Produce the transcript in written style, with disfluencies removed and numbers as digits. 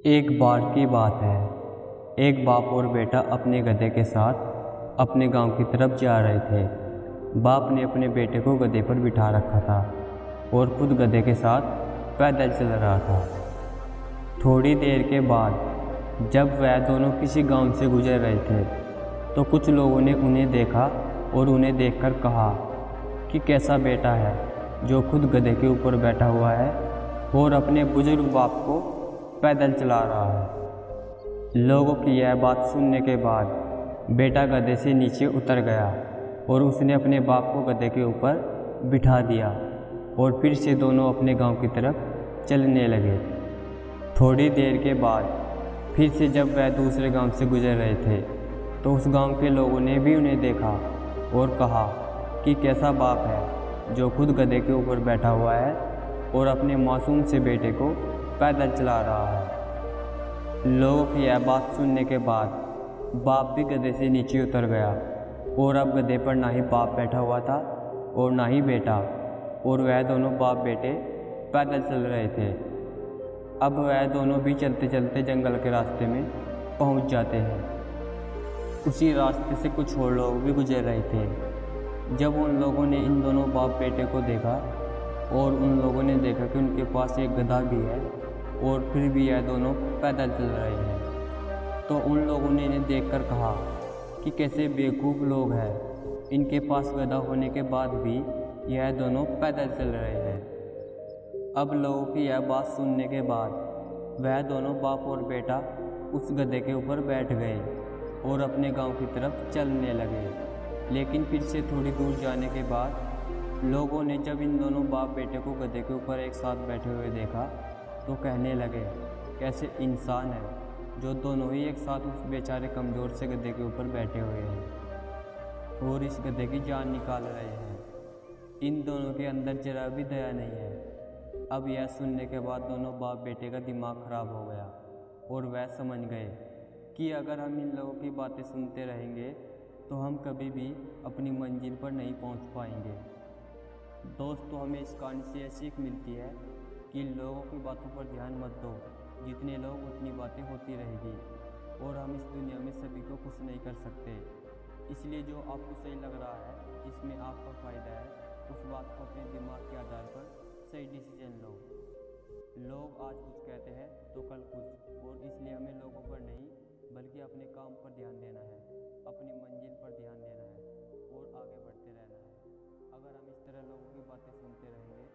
एक बार की बात है। एक बाप और बेटा अपने गधे के साथ अपने गांव की तरफ जा रहे थे। बाप ने अपने बेटे को गधे पर बिठा रखा था और खुद गधे के साथ पैदल चल रहा था। थोड़ी देर के बाद जब वह दोनों किसी गांव से गुजर रहे थे तो कुछ लोगों ने उन्हें देखा और उन्हें देखकर कहा कि कैसा बेटा है जो खुद गधे के ऊपर बैठा हुआ है और अपने बुजुर्ग बाप को पैदल चला रहा है। लोगों की यह बात सुनने के बाद बेटा गधे से नीचे उतर गया और उसने अपने बाप को गधे के ऊपर बिठा दिया और फिर से दोनों अपने गांव की तरफ चलने लगे। थोड़ी देर के बाद फिर से जब वह दूसरे गांव से गुजर रहे थे तो उस गांव के लोगों ने भी उन्हें देखा और कहा कि कैसा बाप है जो खुद गधे के ऊपर बैठा हुआ है और अपने मासूम से बेटे को पैदल चला रहा है। लोगों की यह बात सुनने के बाद बाप भी गधे से नीचे उतर गया और अब गधे पर ना ही बाप बैठा हुआ था और ना ही बेटा, और वह दोनों बाप बेटे पैदल चल रहे थे। अब वह दोनों भी चलते चलते जंगल के रास्ते में पहुंच जाते हैं। उसी रास्ते से कुछ और लोग भी गुजर रहे थे। जब उन लोगों ने इन दोनों बाप बेटे को देखा और उन लोगों ने देखा कि उनके पास एक गधा भी है और फिर भी यह दोनों पैदल चल रहे हैं, तो उन लोगों ने इन्हें देखकर कहा कि कैसे बेवकूफ़ लोग हैं, इनके पास गधा होने के बाद भी यह दोनों पैदल चल रहे हैं। अब लोगों की यह बात सुनने के बाद वह दोनों बाप और बेटा उस गधे के ऊपर बैठ गए और अपने गांव की तरफ चलने लगे। लेकिन फिर से थोड़ी दूर जाने के बाद लोगों ने जब इन दोनों बाप बेटे को गधे के ऊपर एक साथ बैठे हुए देखा तो कहने लगे कैसे इंसान है जो दोनों ही एक साथ उस बेचारे कमज़ोर से गधे के ऊपर बैठे हुए हैं और इस गधे की जान निकाल रहे हैं। इन दोनों के अंदर जरा भी दया नहीं है। अब यह सुनने के बाद दोनों बाप बेटे का दिमाग खराब हो गया और वह समझ गए कि अगर हम इन लोगों की बातें सुनते रहेंगे तो हम कभी भी अपनी मंजिल पर नहीं पहुंच पाएंगे। दोस्तों, हमें इस कहानी से यह सीख मिलती है कि लोगों की बातों पर ध्यान मत दो, जितने लोग उतनी बातें होती रहेगी और हम इस दुनिया में सभी को खुश नहीं कर सकते। इसलिए जो आपको सही लग रहा है, जिसमें आपका फ़ायदा है, उस बात को अपने दिमाग के आधार पर सही डिसीजन लो। लोग आज कुछ कहते हैं तो कल कुछ, और इसलिए हमें लोगों पर नहीं बल्कि अपने काम पर ध्यान देना है, अपनी मंजिल पर ध्यान देना है और आगे बढ़ते रहना है। अगर हम इस तरह लोगों की बातें सुनते रहेंगे